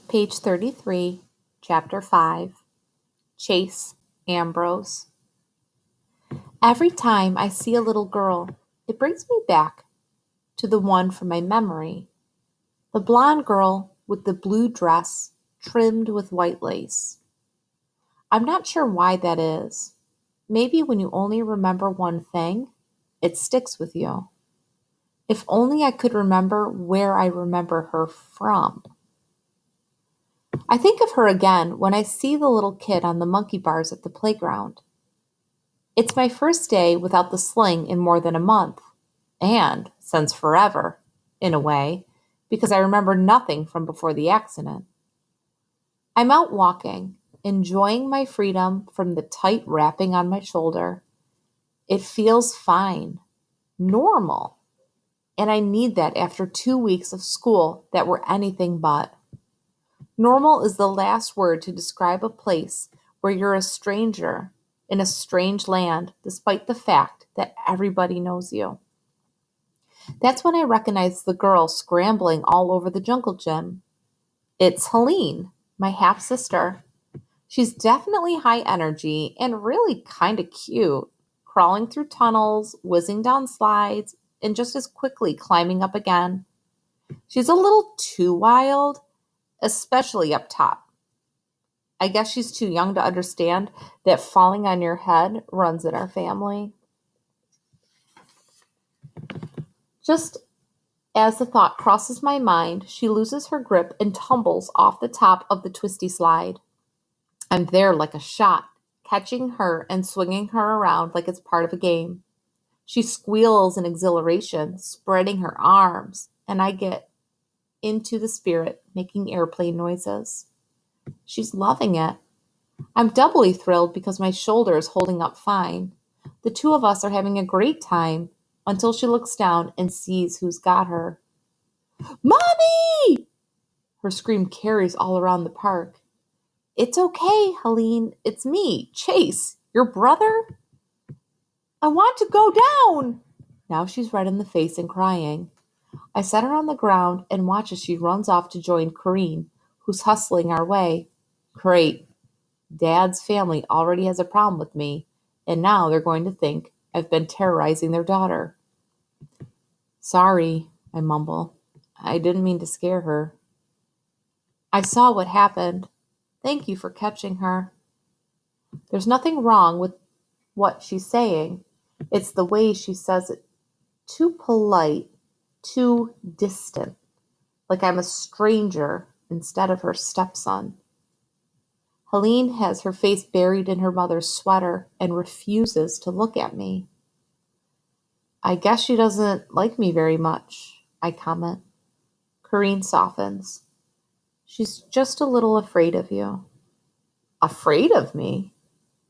Page 33, Chapter 5, Chase Ambrose. Every time I see a little girl, it brings me back to the one from my memory. The blonde girl with the blue dress trimmed with white lace. I'm not sure why that is. Maybe when you only remember one thing, it sticks with you. If only I could remember where I remember her from. I think of her again when I see the little kid on the monkey bars at the playground. It's my first day without the sling in more than a month, and since forever, in a way, because I remember nothing from before the accident. I'm out walking, enjoying my freedom from the tight wrapping on my shoulder. It feels fine, normal, and I need that after 2 weeks of school that were anything but. Normal is the last word to describe a place where you're a stranger in a strange land, despite the fact that everybody knows you. That's when I recognize the girl scrambling all over the jungle gym. It's Helene, my half-sister. She's definitely high energy and really kind of cute, crawling through tunnels, whizzing down slides, and just as quickly climbing up again. She's a little too wild, especially up top. I guess she's too young to understand that falling on your head runs in our family. Just as the thought crosses my mind, she loses her grip and tumbles off the top of the twisty slide. I'm there like a shot, catching her and swinging her around like it's part of a game. She squeals in exhilaration, spreading her arms, and I get into the spirit, making airplane noises. She's loving it. I'm doubly thrilled because my shoulder is holding up fine. The two of us are having a great time until she looks down and sees who's got her. Mommy! Her scream carries all around the park. It's okay, Helene. It's me, Chase, your brother. I want to go down. Now she's red in the face and crying. I set her on the ground and watch as she runs off to join Corrine, who's hustling our way. Great. Dad's family already has a problem with me, and now they're going to think I've been terrorizing their daughter. Sorry, I mumble. I didn't mean to scare her. I saw what happened. Thank you for catching her. There's nothing wrong with what she's saying. It's the way she says it. Too polite, too distant, like I'm a stranger instead of her stepson. Helene has her face buried in her mother's sweater and refuses to look at me. I guess she doesn't like me very much, I comment. Corrine softens. She's just a little afraid of you. Afraid of me?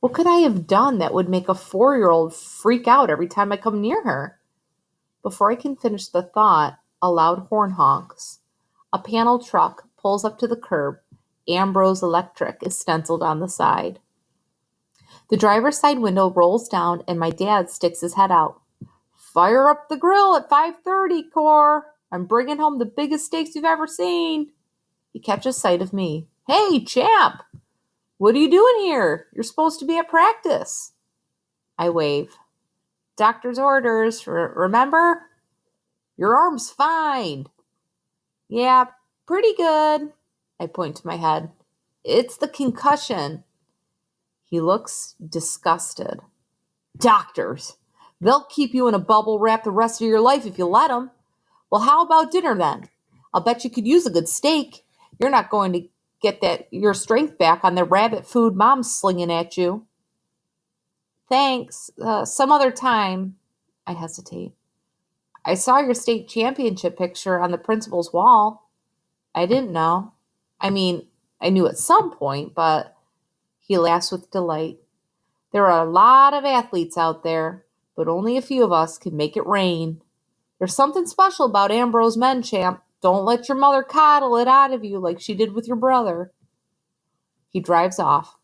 What could I have done that would make a 4-year-old freak out every time I come near her? Before I can finish the thought, a loud horn honks. A panel truck pulls up to the curb. Ambrose Electric is stenciled on the side. The driver's side window rolls down and my dad sticks his head out. Fire up the grill at 5:30, Cor. I'm bringing home the biggest steaks you've ever seen. He catches sight of me. Hey, champ! What are you doing here? You're supposed to be at practice. I wave. Doctor's orders, remember? Your arm's fine. Yeah, pretty good. I point to my head. It's the concussion. He looks disgusted. Doctors! They'll keep you in a bubble wrap the rest of your life if you let them. Well, how about dinner then? I'll bet you could use a good steak. You're not going to get your strength back on the rabbit food Mom's slinging at you. Thanks. Some other time. I hesitate. I saw your state championship picture on the principal's wall. I didn't know. I mean, I knew at some point, but he laughs with delight. There are a lot of athletes out there, but only a few of us can make it rain. There's something special about Ambrose men, champ. Don't let your mother coddle it out of you like she did with your brother. He drives off,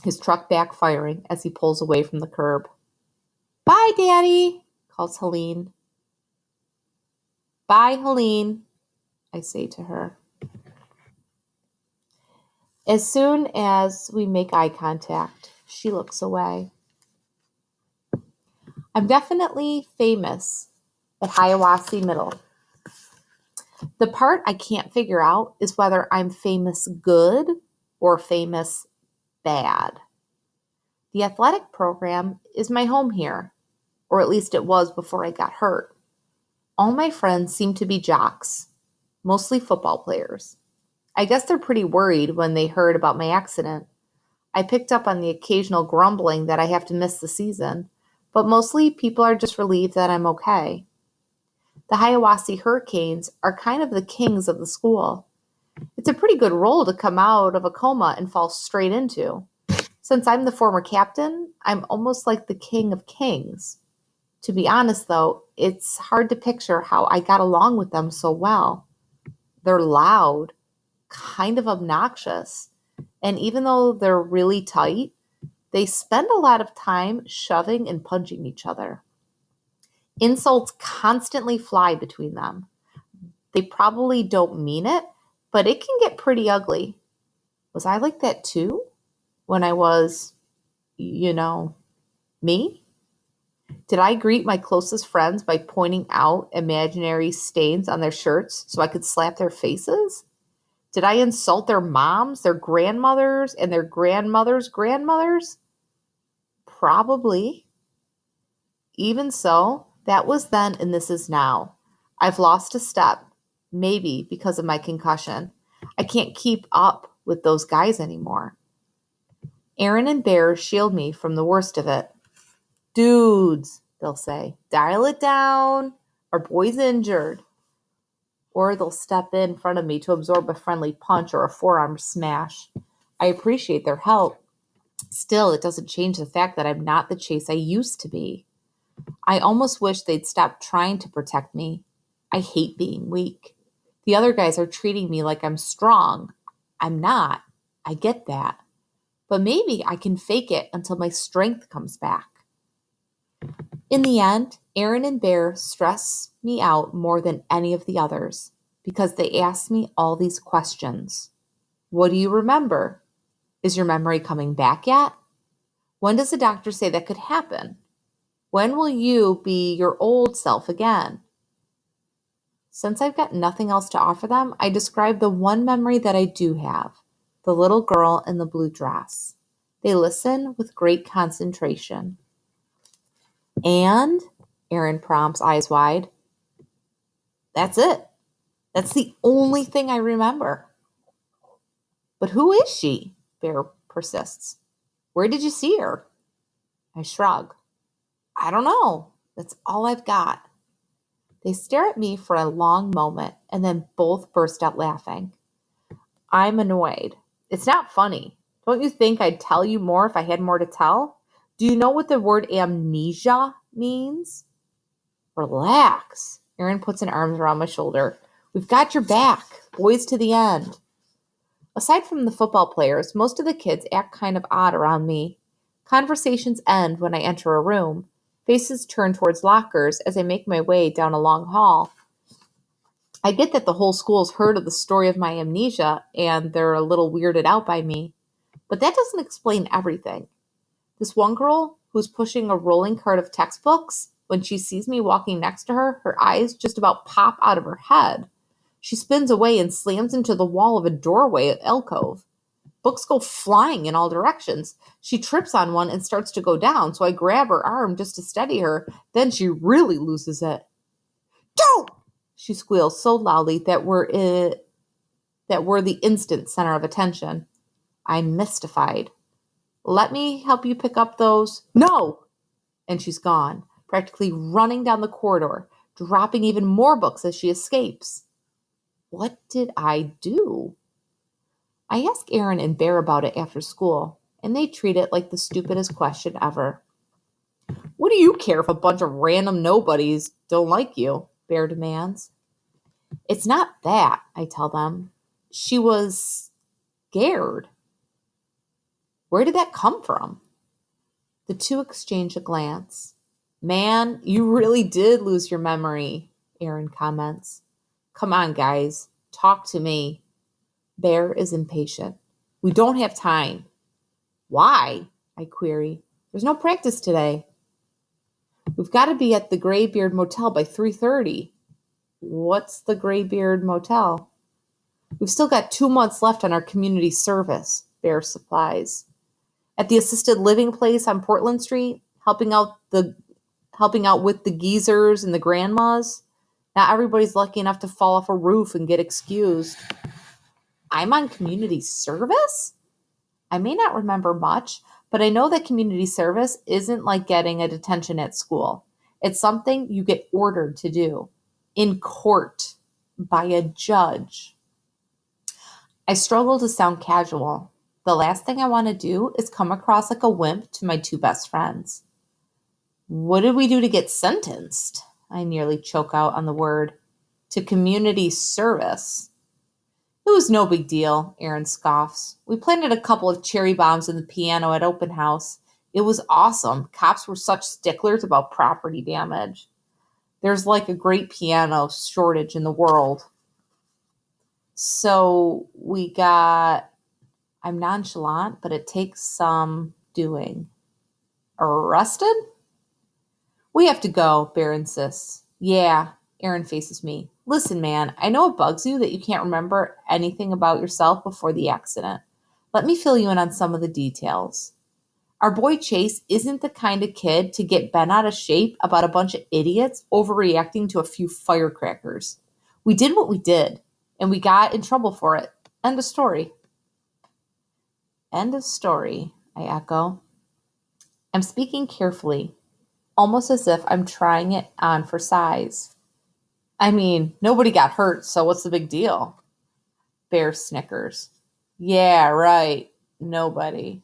his truck backfiring as he pulls away from the curb. Bye, Daddy, calls Helene. Bye, Helene, I say to her. As soon as we make eye contact, she looks away. I'm definitely famous at Hiawassee Middle. The part I can't figure out is whether I'm famous good or famous bad. The athletic program is my home here, or at least it was before I got hurt. All my friends seem to be jocks, mostly football players. I guess they're pretty worried when they heard about my accident. I picked up on the occasional grumbling that I have to miss the season, but mostly people are just relieved that I'm okay. The Hiawassee Hurricanes are kind of the kings of the school. It's a pretty good role to come out of a coma and fall straight into. Since I'm the former captain, I'm almost like the king of kings. To be honest, though, it's hard to picture how I got along with them so well. They're loud, kind of obnoxious, and even though they're really tight, they spend a lot of time shoving and punching each other. Insults constantly fly between them. They probably don't mean it, but it can get pretty ugly. Was I like that too? When I was, you know, me? Did I greet my closest friends by pointing out imaginary stains on their shirts so I could slap their faces? Did I insult their moms, their grandmothers, and their grandmothers' grandmothers? Probably. Even so, that was then and this is now. I've lost a step, maybe because of my concussion. I can't keep up with those guys anymore. Aaron and Bear shield me from the worst of it. Dudes, they'll say, dial it down. Our boy's injured. Or they'll step in front of me to absorb a friendly punch or a forearm smash. I appreciate their help. Still, it doesn't change the fact that I'm not the Chase I used to be. I almost wish they'd stop trying to protect me. I hate being weak. The other guys are treating me like I'm strong. I'm not. I get that. But maybe I can fake it until my strength comes back. In the end, Aaron and Bear stress me out more than any of the others because they ask me all these questions. What do you remember? Is your memory coming back yet? When does the doctor say that could happen? When will you be your old self again? Since I've got nothing else to offer them, I describe the one memory that I do have, the little girl in the blue dress. They listen with great concentration. And, Aaron prompts, eyes wide, that's it. That's the only thing I remember. But who is she? Bear persists. Where did you see her? I shrug. I don't know. That's all I've got. They stare at me for a long moment and then both burst out laughing. I'm annoyed. It's not funny. Don't you think I'd tell you more if I had more to tell? Do you know what the word amnesia means? Relax. Aaron puts an arm around my shoulder. We've got your back. Boys to the end. Aside from the football players, most of the kids act kind of odd around me. Conversations end when I enter a room. Faces turn towards lockers as I make my way down a long hall. I get that the whole school's heard of the story of my amnesia and they're a little weirded out by me. But that doesn't explain everything. This one girl who's pushing a rolling cart of textbooks, when she sees me walking next to her, her eyes just about pop out of her head. She spins away and slams into the wall of a doorway at alcove. Books go flying in all directions. She trips on one and starts to go down, so I grab her arm just to steady her. Then she really loses it. Don't! She squeals so loudly that we're the instant center of attention. I'm mystified. Let me help you pick up those. No! And she's gone, practically running down the corridor, dropping even more books as she escapes. What did I do? I ask Aaron and Bear about it after school, and they treat it like the stupidest question ever. What do you care if a bunch of random nobodies don't like you? Bear demands. It's not that, I tell them. She was scared. Where did that come from? The two exchange a glance. Man, you really did lose your memory, Aaron comments. Come on, guys. Talk to me. Bear is impatient. We don't have time. Why? I query. There's no practice today. We've got to be at the Graybeard Motel by 3:30. What's the Graybeard Motel? We've still got 2 months left on our community service, Bear supplies. At the assisted living place on Portland Street, helping out with the geezers and the grandmas. Not everybody's lucky enough to fall off a roof and get excused. I'm on community service? I may not remember much, but I know that community service isn't like getting a detention at school. It's something you get ordered to do in court by a judge. I struggle to sound casual. The last thing I want to do is come across like a wimp to my 2 best friends. What did we do to get sentenced? I nearly choke out on the word. To community service. It was no big deal, Aaron scoffs. We planted a couple of cherry bombs in the piano at open house. It was awesome. Cops were such sticklers about property damage. There's like a great piano shortage in the world. So I'm nonchalant, but it takes some doing. Arrested? We have to go, Bear insists. Yeah, Aaron faces me. Listen, man, I know it bugs you that you can't remember anything about yourself before the accident. Let me fill you in on some of the details. Our boy Chase isn't the kind of kid to get bent out of shape about a bunch of idiots overreacting to a few firecrackers. We did what we did, and we got in trouble for it. End of story. End of story, I echo. I'm speaking carefully, almost as if I'm trying it on for size. I mean, nobody got hurt, so what's the big deal? Bear snickers. Yeah, right. Nobody.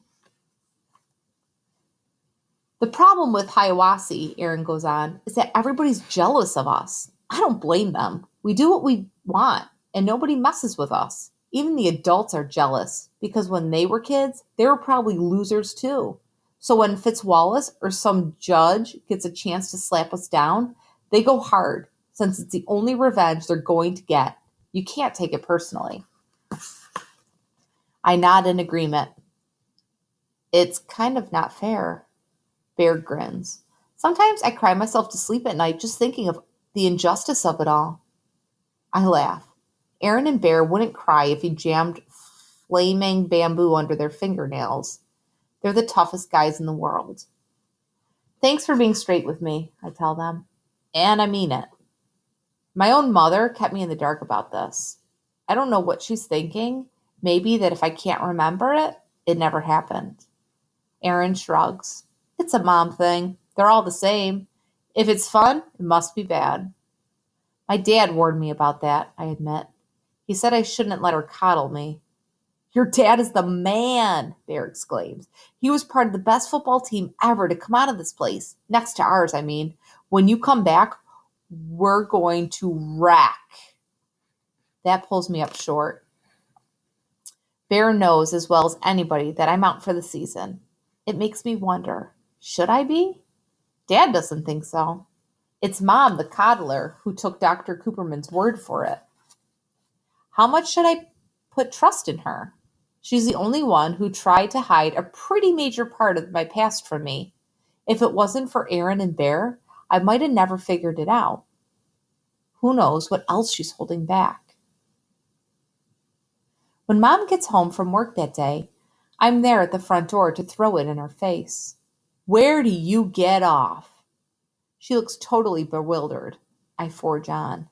The problem with Hiawassee, Aaron goes on, is that everybody's jealous of us. I don't blame them. We do what we want, and nobody messes with us. Even the adults are jealous, because when they were kids, they were probably losers too. So when Fitzwallace or some judge gets a chance to slap us down, they go hard, since it's the only revenge they're going to get. You can't take it personally. I nod in agreement. It's kind of not fair. Bear grins. Sometimes I cry myself to sleep at night just thinking of the injustice of it all. I laugh. Aaron and Bear wouldn't cry if he jammed flaming bamboo under their fingernails. They're the toughest guys in the world. Thanks for being straight with me, I tell them. And I mean it. My own mother kept me in the dark about this. I don't know what she's thinking. Maybe that if I can't remember it, it never happened. Aaron shrugs. It's a mom thing. They're all the same. If it's fun, it must be bad. My dad warned me about that, I admit. He said I shouldn't let her coddle me. Your dad is the man, Bear exclaims. He was part of the best football team ever to come out of this place. Next to ours, I mean. When you come back, we're going to wreck. That pulls me up short. Bear knows as well as anybody that I'm out for the season. It makes me wonder, should I be? Dad doesn't think so. It's Mom, the coddler, who took Dr. Cooperman's word for it. How much should I put trust in her? She's the only one who tried to hide a pretty major part of my past from me. If it wasn't for Aaron and Bear, I might have never figured it out. Who knows what else she's holding back? When Mom gets home from work that day, I'm there at the front door to throw it in her face. Where do you get off? She looks totally bewildered. I forge on.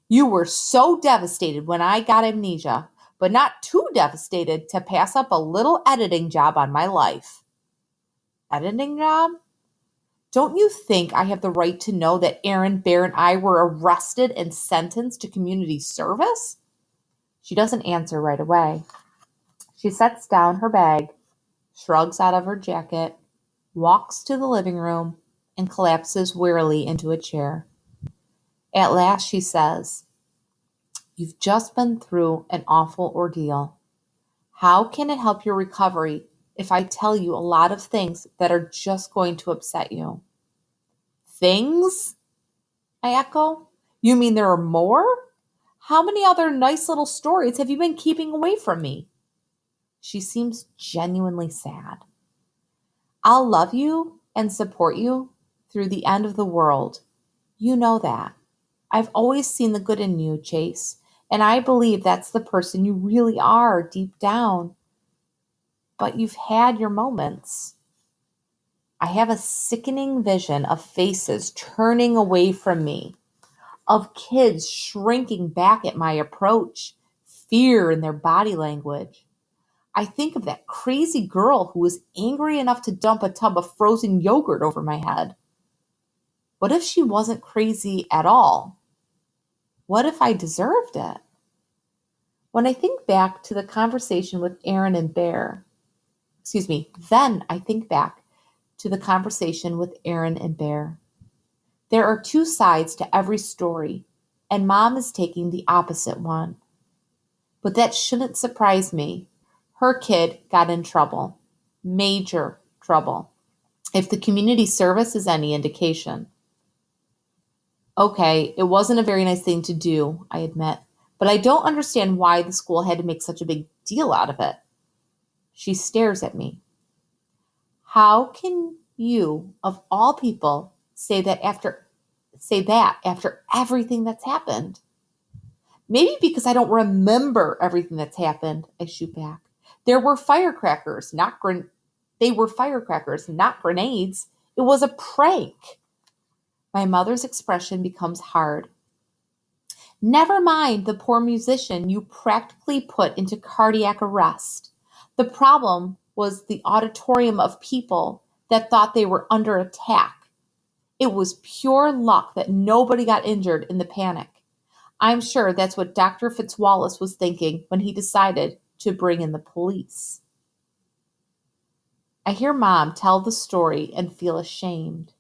You were so devastated when I got amnesia, but not too devastated to pass up a little editing job on my life. Editing job? Don't you think I have the right to know that Aaron, Bear, and I were arrested and sentenced to community service? She doesn't answer right away. She sets down her bag, shrugs out of her jacket, walks to the living room, and collapses wearily into a chair. At last she says, You've just been through an awful ordeal. How can it help your recovery if I tell you a lot of things that are just going to upset you? Things? I echo. You mean there are more? How many other nice little stories have you been keeping away from me? She seems genuinely sad. I'll love you and support you through the end of the world. You know that. I've always seen the good in you, Chase, and I believe that's the person you really are deep down. But you've had your moments. I have a sickening vision of faces turning away from me, of kids shrinking back at my approach, fear in their body language. I think of that crazy girl who was angry enough to dump a tub of frozen yogurt over my head. What if she wasn't crazy at all? What if I deserved it? When I think back to the conversation with Aaron and Bear, then I think back to the conversation with Aaron and Bear. There are two sides to every story, and Mom is taking the opposite one. But that shouldn't surprise me. Her kid got in trouble. Major trouble. If the community service is any indication. Okay, it wasn't a very nice thing to do, I admit, but I don't understand why the school had to make such a big deal out of it. She stares at me. How can you, of all people, say that after everything that's happened? Maybe because I don't remember everything that's happened, I shoot back. There were firecrackers, they were firecrackers, not grenades. It was a prank. My mother's expression becomes hard. Never mind the poor musician you practically put into cardiac arrest. The problem was the auditorium of people that thought they were under attack. It was pure luck that nobody got injured in the panic. I'm sure that's what Dr. Fitzwallace was thinking when he decided to bring in the police. I hear Mom tell the story and feel ashamed.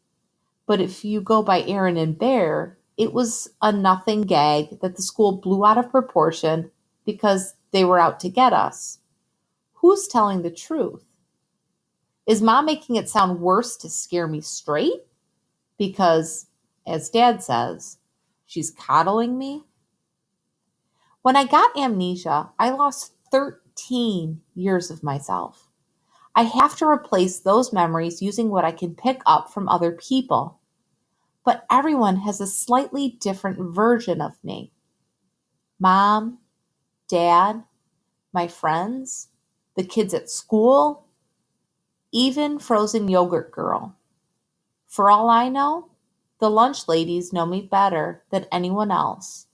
But if you go by Aaron and Bear, it was a nothing gag that the school blew out of proportion because they were out to get us. Who's telling the truth? Is Mom making it sound worse to scare me straight? Because, as Dad says, she's coddling me? When I got amnesia, I lost 13 years of myself. I have to replace those memories using what I can pick up from other people. But everyone has a slightly different version of me. Mom, Dad, my friends, the kids at school, even frozen yogurt girl. For all I know, the lunch ladies know me better than anyone else.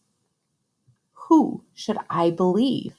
Who should I believe?